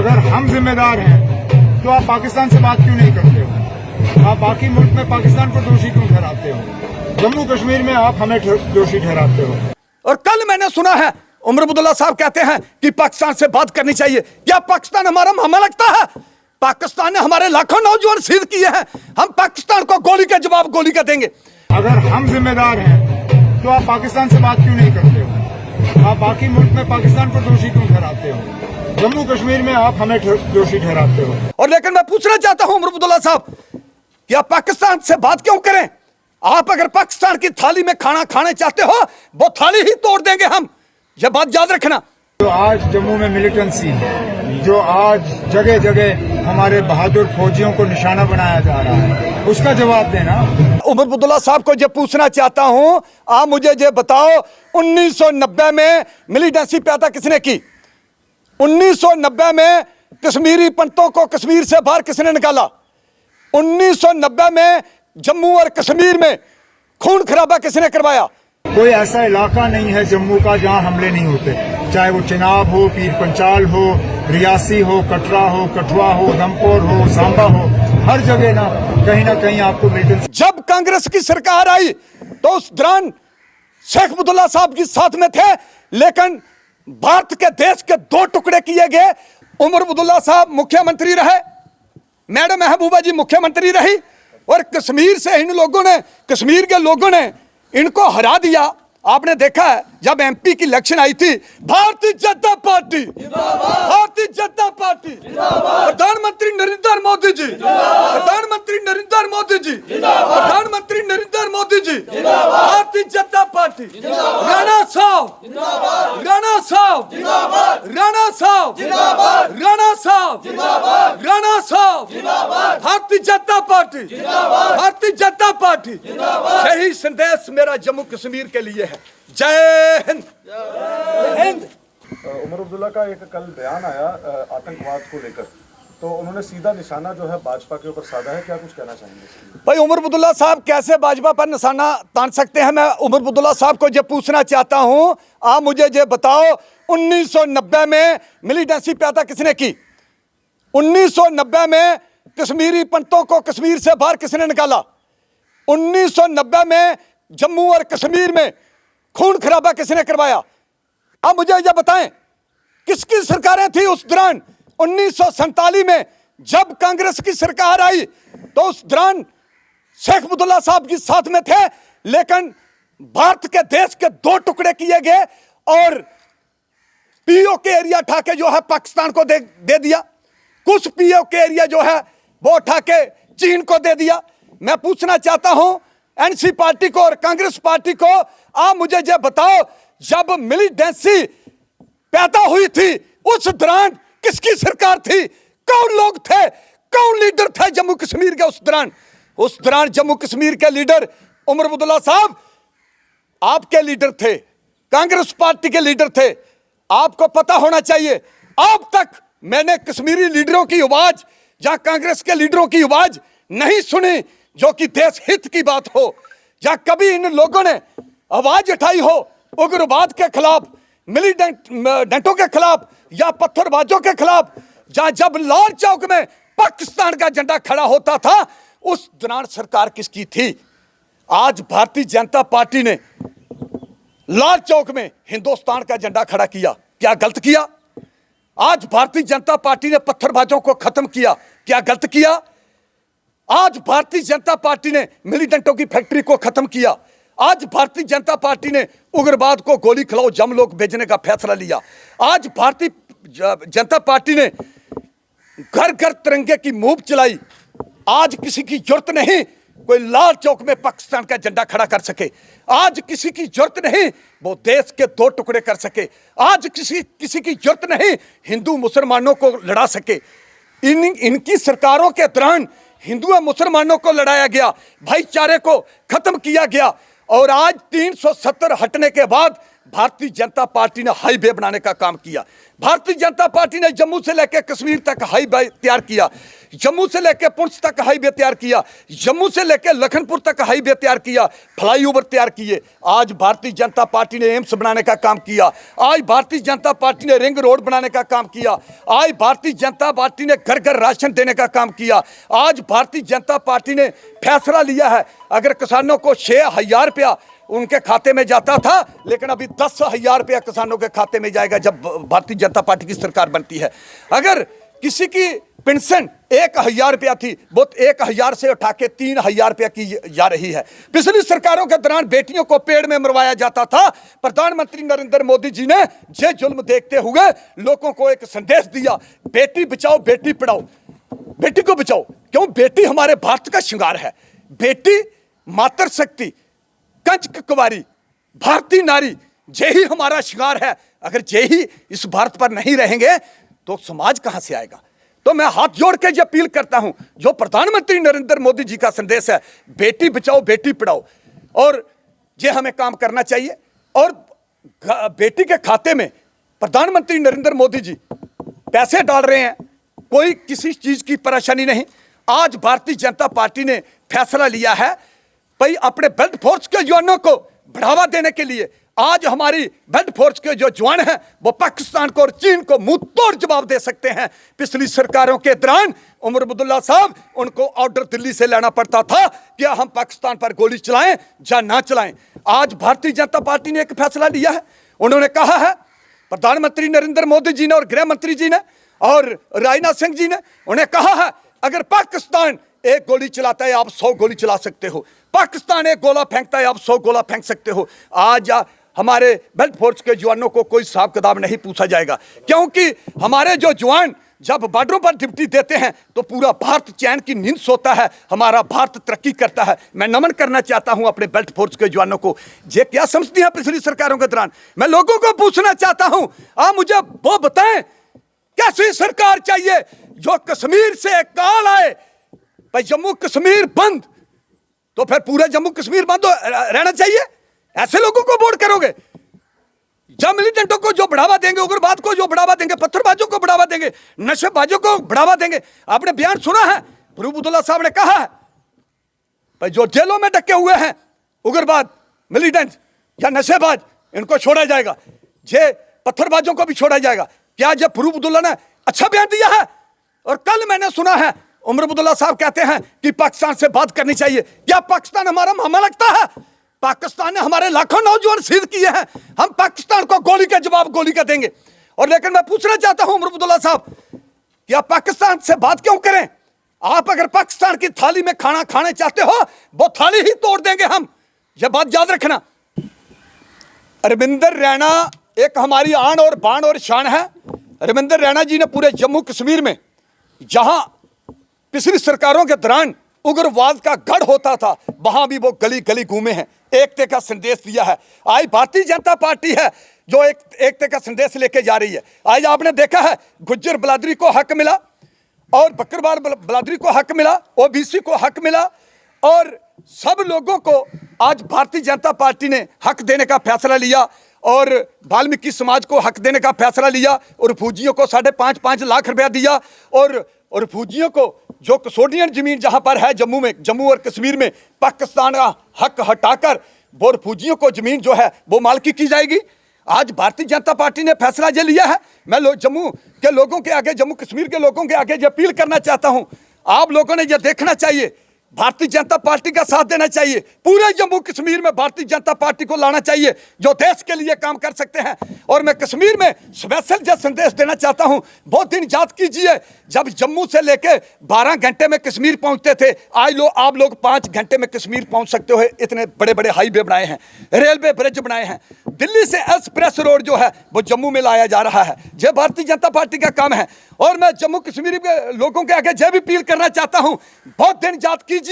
अगर हम जिम्मेदार हैं तो आप पाकिस्तान से बात क्यों नहीं करते हो? आप बाकी मुल्क में पाकिस्तान को दोषी क्यों ठहराते हो? जम्मू कश्मीर में आप हमें दोषी ठहराते हो। और कल मैंने सुना है उमर अब्दुल्ला साहब कहते हैं कि पाकिस्तान से बात करनी चाहिए। क्या पाकिस्तान हमारा मामा लगता है? पाकिस्तान ने हमारे लाखों नौजवान शहीद किए हैं, हम पाकिस्तान को गोली का जवाब गोली का देंगे। अगर हम जिम्मेदार हैं तो आप पाकिस्तान से बात क्यों नहीं करते हो? आप बाकी मुल्क में पाकिस्तान को दोषी क्यों ठहराते हो? जम्मू कश्मीर में आप हमें दोषी ठहराते हो। और लेकिन मैं पूछना चाहता हूं उमर अब्दुल्ला साहब कि आप पाकिस्तान से बात क्यों करें? आप अगर पाकिस्तान की थाली में खाना खाने चाहते हो वो थाली ही तोड़ देंगे हम, यह बात याद रखना। जो आज जम्मू में मिलिटेंसी है, जो आज जगह जगह हमारे बहादुर फौजियों को निशाना बनाया जा रहा है, उसका जवाब देना। उमर अब्दुल्ला साहब को जो पूछना चाहता हूं, आप मुझे ये बताओ 1990 में मिलिटेंसी पैदा किसने की? 1990 में कश्मीरी पंडितों को कश्मीर से बाहर किसने निकाला? 1990 में जम्मू और कश्मीर में खून खराबा किसने करवाया? कोई ऐसा इलाका नहीं है जम्मू का जहां हमले नहीं होते, चाहे वो चिनाब हो, पीर पंचाल हो, रियासी हो, कटरा हो, कठुआ हो, उधमपुर हो, सांबा हो, हर जगह ना कहीं आपको मिलिटेंसी। जब कांग्रेस की सरकार आई तो उस दौरान शेख अब्दुल्ला साहब जी साथ में थे, लेकिन भारत के देश के दो टुकड़े किए गए। उमर अब्दुल्ला साहब मुख्यमंत्री रहे, मैडम महबूबा जी मुख्यमंत्री रही, और कश्मीर से इन लोगों ने, कश्मीर के लोगों ने इनको हरा दिया। आपने देखा है जब एमपी की इलेक्शन आई थी, भारतीय जनता पार्टी, भारतीय जनता पार्टी, प्रधानमंत्री नरेंद्र मोदी जी, प्रधानमंत्री नरेंद्र मोदी जी, प्रधानमंत्री नरेंद्र मोदी जी, भारतीय जनता पार्टी, राणा साहब, राणा साहब, राणा साहब, राणा साहब, राणा साहब, भारतीय जनता पार्टी, भारतीय जनता पार्टी। यही संदेश मेरा जम्मू कश्मीर के लिए है। जय हिंद। उमर अब्दुल्ला का एक कल बयान आया आतंकवाद को लेकर, तो उन्होंने सीधा निशाना जो है भाजपा के ऊपर साधा है, क्या कुछ कहना चाहेंगे? भाई उमर अब्दुल्ला साहब कैसे भाजपा पर निशाना तान सकते हैं? मैं उमर अब्दुल्ला साहब को ये पूछना चाहता हूं, आप मुझे ये बताओ 1990 में मिलिटेंसी पैदा किसने की? 1990 में कश्मीरी पंडितों को कश्मीर से बाहर किसने निकाला? 1990 में जम्मू और कश्मीर में खून खराबा किसने करवाया? आप मुझे यह बताएं, किसकी सरकारें थी उस दौरान? 1947 में जब कांग्रेस की सरकार आई तो उस दौरान शेख अब्दुल्ला साहब जी साथ में थे, लेकिन भारत के देश के दो टुकड़े किए गए और पीओ के एरिया उठा के जो है पाकिस्तान को दे दिया, कुछ पीओ के एरिया जो है वो उठा के चीन को दे दिया। मैं पूछना चाहता हूं एनसी पार्टी को और कांग्रेस पार्टी को, आप मुझे ये बताओ जब मिलिटेंसी पैदा हुई थी उस दौरान किसकी सरकार थी? कौन लोग थे, कौन लीडर थे जम्मू कश्मीर के उस दौरान? उस दौरान जम्मू कश्मीर के लीडर उमर अब्दुल्ला साहब आपके लीडर थे, कांग्रेस पार्टी के लीडर थे। आपको पता होना चाहिए, अब तक मैंने कश्मीरी लीडरों की आवाज या कांग्रेस के लीडरों की आवाज नहीं सुनी जो कि देश हित की बात हो, या कभी इन लोगों ने आवाज उठाई हो उग्रवाद के खिलाफ, मिलिटेंटों के खिलाफ या पत्थरबाजों के खिलाफ। जब लाल चौक में पाकिस्तान का झंडा खड़ा होता था उस दौरान सरकार किसकी थी? आज भारतीय जनता पार्टी ने लाल चौक में हिंदुस्तान का झंडा खड़ा किया, क्या गलत किया? आज भारतीय जनता पार्टी ने पत्थरबाजों को खत्म किया, क्या गलत किया? आज भारतीय जनता पार्टी ने मिलिटेंटों की फैक्ट्री को खत्म किया। आज भारतीय जनता पार्टी ने उग्रवाद को गोली खिलाओ जमलोक भेजने का फैसला लिया। आज भारतीय जनता पार्टी ने घर घर तिरंगे की मुहिम चलाई। आज किसी की जरूरत नहीं कोई लाल चौक में पाकिस्तान का झंडा खड़ा कर सके। आज किसी की जरूरत नहीं वो देश के दो टुकड़े कर सके। आज किसी की जरूरत नहीं हिंदू मुसलमानों को लड़ा सके। इनकी सरकारों के दौरान हिंदू और मुसलमानों को लड़ाया गया, भाईचारे को खत्म किया गया, और आज 370 हटने के बाद भारतीय जनता पार्टी ने हाईवे बनाने का काम किया। भारतीय जनता पार्टी ने जम्मू से लेकर कश्मीर तक हाईवे तैयार किया, जम्मू से लेकर पुंछ तक हाईवे तैयार किया, जम्मू से लेकर लखनपुर तक हाईवे तैयार किया, फ्लाईओवर तैयार किए। आज भारतीय जनता पार्टी ने एम्स बनाने का काम किया, आज भारतीय जनता पार्टी ने रिंग रोड बनाने का काम किया, आज भारतीय जनता पार्टी ने घर घर राशन देने का काम किया। आज भारतीय जनता पार्टी ने फैसला लिया है, अगर किसानों को 6,000 रुपया उनके खाते में जाता था, लेकिन अभी 10,000 रुपया किसानों के खाते में जाएगा जब भारतीय जनता पार्टी की सरकार बनती है। अगर किसी की पेंशन 1,000 रुपया थी, वो 1,000 से उठा के 3,000 रुपया की जा रही है। पिछली सरकारों के दौरान बेटियों को पेड़ में मरवाया जाता था। प्रधानमंत्री नरेंद्र मोदी जी ने ये जुल्म देखते हुए लोगों को एक संदेश दिया, बेटी बचाओ बेटी पढ़ाओ। बेटी को बचाओ, क्यों? बेटी हमारे भारत का श्रृंगार है। बेटी मातृ शक्ति, कंचक कुंवारी, भारतीय नारी, यही हमारा श्रृंगार है। अगर यही इस भारत पर नहीं रहेंगे तो समाज कहां से आएगा? तो मैं हाथ जोड़ के ये अपील करता हूं, जो प्रधानमंत्री नरेंद्र मोदी जी का संदेश है, बेटी बचाओ बेटी पढ़ाओ, और ये हमें काम करना चाहिए। और बेटी के खाते में प्रधानमंत्री नरेंद्र मोदी जी पैसे डाल रहे हैं, कोई किसी चीज की परेशानी नहीं। आज भारतीय जनता पार्टी ने फैसला लिया है भाई अपने बेल्ट फोर्स के जवानों को बढ़ावा देने के लिए। आज हमारी बेल्ट फोर्स के जो जवान हैं वो पाकिस्तान को और चीन को मुंह तोड़ जवाब दे सकते हैं। पिछली सरकारों के दौरान उमर अब्दुल्ला साहब, उनको ऑर्डर दिल्ली से लेना पड़ता था कि हम पाकिस्तान पर गोली चलाएं या ना चलाएं। आज भारतीय जनता पार्टी ने एक फैसला लिया है। उन्होंने कहा है, प्रधानमंत्री नरेंद्र मोदी जी ने और गृह मंत्री जी ने और राजनाथ सिंह जी ने उन्हें कहा है, अगर पाकिस्तान एक गोली चलाता है आप 100 गोली चला सकते हो, पाकिस्तान एक गोला फेंकता है आप 100 गोला फेंक सकते हो। आज हमारे बेल्ट फोर्स के जवानों को कोई हिसाब किताब नहीं पूछा जाएगा, क्योंकि हमारे जो जवान जब बॉर्डरों पर ड्यूटी देते हैं तो पूरा भारत चैन की नींद सोता है, हमारा भारत तरक्की करता है। मैं नमन करना चाहता हूं अपने बेल्ट फोर्स के जवानों को। ये क्या समझती हैं पिछली सरकारों के दौरान? मैं लोगों को पूछना चाहता हूं, आप मुझे वो बताएं, कैसी सरकार चाहिए जो कश्मीर से कॉल आए भाई जम्मू कश्मीर बंद, तो फिर पूरा जम्मू कश्मीर बंद रहना चाहिए? ऐसे लोगों को वोट करोगे? जब मिलिटेंटों को जो बढ़ावा देंगे, उग्रवाद को जो बढ़ावा देंगे, पत्थरबाजों को बढ़ावा देंगे, नशेबाजों को बढ़ावा देंगे। आपने बयान सुना है, फरूक अब्दुल्ला साहब ने कहा है भाई जो जेलों में डके हुए हैं उग्रवाद, मिलिटेंट या नशेबाज, इनको छोड़ा जाएगा, ये पत्थरबाजों को भी छोड़ा जाएगा। क्या जब फरूक अब्दुल्ला ने अच्छा बयान दिया है? और कल मैंने सुना है उमर अब्दुल्ला साहब कहते हैं कि पाकिस्तान से बात करनी चाहिए। क्या पाकिस्तान हमारा मामा लगता है? पाकिस्तान ने हमारे लाखों नौजवान शहीद किए हैं, हम पाकिस्तान को गोली का जवाब गोली का देंगे? और लेकिन मैं पूछना चाहता हूं उमर अब्दुल्ला साहब, क्या पाकिस्तान से बात क्यों करें? आप अगर पाकिस्तान की थाली में खाना खाने चाहते हो, वो थाली ही तोड़ देंगे हम, यह बात याद रखना। रविंदर रैना एक हमारी आन और बान और शान है। रविंदर रैना जी ने पूरे जम्मू कश्मीर में, जहां पिछली सरकारों के दौरान उग्रवाद का गढ़ होता था, वहां भी वो गली गली घूमे हैं, एकता का संदेश दिया है। आज भारतीय जनता पार्टी है जो एकता का संदेश लेके जा रही है। आज आपने देखा है गुज्जर बिरादरी को हक मिला और बकरवाल बिरादरी को हक मिला, ओबीसी को हक मिला, और सब लोगों को आज भारतीय जनता पार्टी ने हक देने का फैसला लिया और वाल्मीकि समाज को हक देने का फैसला लिया और फौजियों को 5.5 लाख रुपया दिया। और फौजियों को जो कस्टोडियन जमीन जहां पर है जम्मू में, जम्मू और कश्मीर में, पाकिस्तान का हक हटाकर वो फौजियों को जमीन जो है वो मालकी की जाएगी। आज भारतीय जनता पार्टी ने फैसला ये लिया है। मैं जम्मू के लोगों के आगे, जम्मू कश्मीर के लोगों के आगे ये अपील करना चाहता हूं, आप लोगों ने ये देखना चाहिए, भारतीय जनता पार्टी का साथ देना चाहिए। पूरे जम्मू कश्मीर में भारतीय जनता पार्टी को लाना चाहिए जो देश के लिए काम कर सकते हैं। और मैं कश्मीर में स्पेशल जो संदेश देना चाहता हूं, बहुत दिन याद कीजिए जब जम्मू से लेके 12 घंटे में कश्मीर पहुंचते थे, आज आप लोग 5 घंटे में कश्मीर पहुंच सकते हो। इतने बड़े बड़े हाईवे बनाए हैं, रेलवे ब्रिज बनाए हैं, दिल्ली से एक्सप्रेस रोड जो है वो जम्मू में लाया जा रहा है। यह भारतीय जनता पार्टी का काम है। और मैं जम्मू कश्मीर के लोगों के आगे यह भी अपील करना चाहता हूं, बहुत दिन याद कीजिए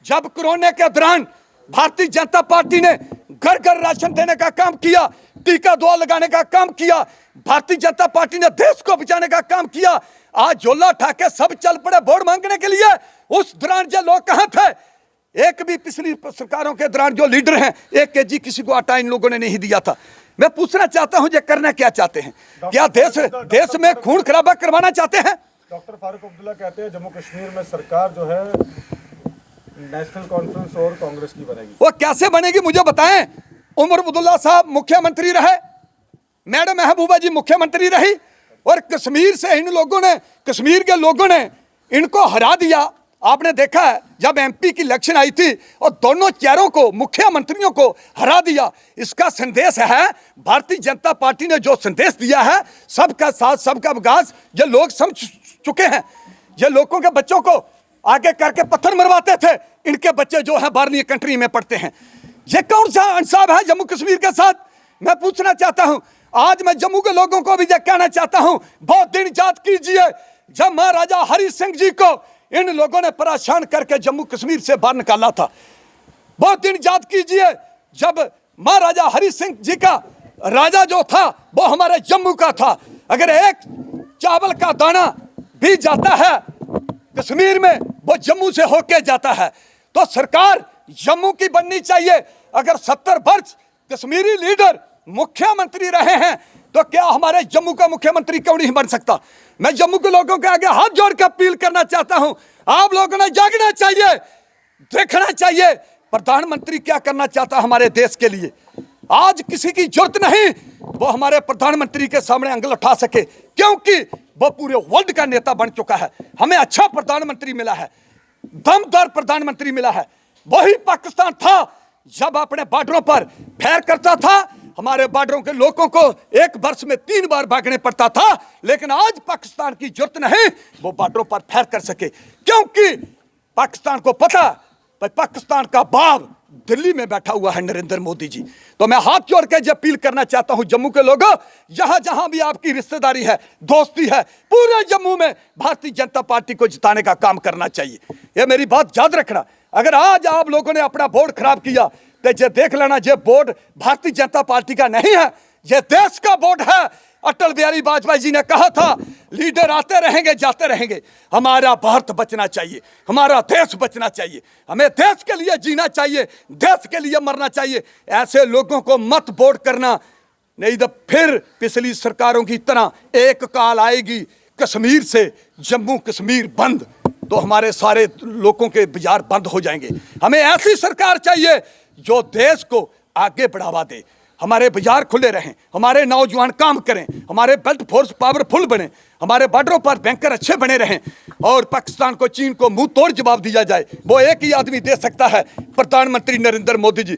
जब कोरोना के दौरान भारतीय जनता पार्टी ने घर घर राशन देने का काम किया, टीका दवा लगाने का काम किया, भारतीय जनता पार्टी ने देश को बचाने का काम किया। आज झोला उठा के सब चल पड़े वोट मांगने के लिए। उस दौरान जो लोग कहां थे? एक भी पिछली सरकारों के दौरान जो लीडर हैं, 1 kg किसी को आटा इन लोगों ने नहीं दिया था। मैं पूछना चाहता हूं ये करना क्या चाहते हैं? क्या देश में खून खराबा करवाना चाहते हैं? डॉक्टर फारूक अब्दुल्ला कहते हैं जम्मू कश्मीर में सरकार जो है नेशनल कॉन्फ्रेंस और कांग्रेस की बनेगी। वो कैसे बनेगी मुझे बताएं। उमर अब्दुल्ला साहब मुख्यमंत्री रहे, मैडम महबूबा जी मुख्यमंत्री रही, और कश्मीर से इन लोगों ने, कश्मीर के लोगों ने इनको हरा दिया। आपने देखा है जब एमपी की इलेक्शन आई थी और दोनों चेहरों को, मुख्यमंत्रियों को हरा दिया। इसका संदेश है, भारतीय जनता पार्टी ने जो संदेश दिया है, सबका साथ सबका विकास, ये लोग समझ चुके हैं। ये लोगों के बच्चों को आगे करके पत्थर मरवाते थे, इनके बच्चे जो है बाहरनी कंट्री में पढ़ते हैं। ये कौन सा इंसाफ है जम्मू कश्मीर के साथ? मैं पूछना चाहता हूं। आज मैं जम्मू के लोगों को भी ये कहना चाहता हूं, बहुत दिन याद कीजिए जब महाराजा हरि सिंह जी को इन लोगों ने परेशान करके जम्मू कश्मीर से बाहर निकाला था। बहुत दिन याद कीजिए जब महाराजा हरि सिंह जी का राजा जो था वो हमारे जम्मू का था। अगर एक चावल का दाना भी जाता है कश्मीर में, वो जम्मू से होके जाता है। तो सरकार जम्मू की बननी चाहिए। अगर 70 वर्ष कश्मीरी लीडर मुख्यमंत्री रहे हैं तो क्या हमारे जम्मू का मुख्यमंत्री क्यों नहीं बन सकता? मैं जम्मू के लोगों के आगे हाथ जोड़ कर अपील करना चाहता हूं, आप लोगों ने जागना चाहिए, देखना चाहिए प्रधानमंत्री क्या करना चाहता है हमारे देश के लिए। आज किसी की जरूरत नहीं वो हमारे प्रधानमंत्री के सामने अंगल उठा सके, क्योंकि वो पूरे वर्ल्ड का नेता बन चुका है। हमें अच्छा प्रधानमंत्री मिला है, दमदार प्रधानमंत्री मिला है। वही पाकिस्तान था जब अपने बॉर्डरों पर फैर करता था, हमारे बॉर्डरों के लोगों को एक वर्ष में 3 बार भागने पड़ता था। लेकिन आज पाकिस्तान की जरूरत नहीं वो बॉर्डरों पर फैर कर सके, क्योंकि पाकिस्तान को पता पाकिस्तान का बाप दिल्ली में बैठा हुआ है नरेंद्र मोदी जी। तो मैं हाथ जोड़ के अपील करना चाहता हूं जम्मू के लोगों, जहां जहां भी आपकी रिश्तेदारी है, दोस्ती है, पूरे जम्मू में भारतीय जनता पार्टी को जिताने का काम करना चाहिए। ये मेरी बात याद रखना। अगर आज आप लोगों ने अपना बोर्ड खराब किया तो ये देख लेना, ये बोर्ड भारतीय जनता पार्टी का नहीं है, ये देश का बोर्ड है। अटल बिहारी वाजपेयी जी ने कहा था लीडर आते रहेंगे जाते रहेंगे, हमारा भारत बचना चाहिए, हमारा देश बचना चाहिए, हमें देश के लिए जीना चाहिए, देश के लिए मरना चाहिए। ऐसे लोगों को मत वोट करना, नहीं तो फिर पिछली सरकारों की तरह एक काल आएगी कश्मीर से जम्मू कश्मीर बंद, तो हमारे सारे लोगों के बाजार बंद हो जाएंगे। हमें ऐसी सरकार चाहिए जो देश को आगे बढ़ावा दे, हमारे बाजार खुले रहें, हमारे नौजवान काम करें, हमारे बेल्ट फोर्स पावरफुल बने, हमारे बॉर्डरों पर बैंकर अच्छे बने रहें, और पाकिस्तान को, चीन को मुंह तोड़ जवाब दिया जाए। वो एक ही आदमी दे सकता है, प्रधानमंत्री नरेंद्र मोदी जी।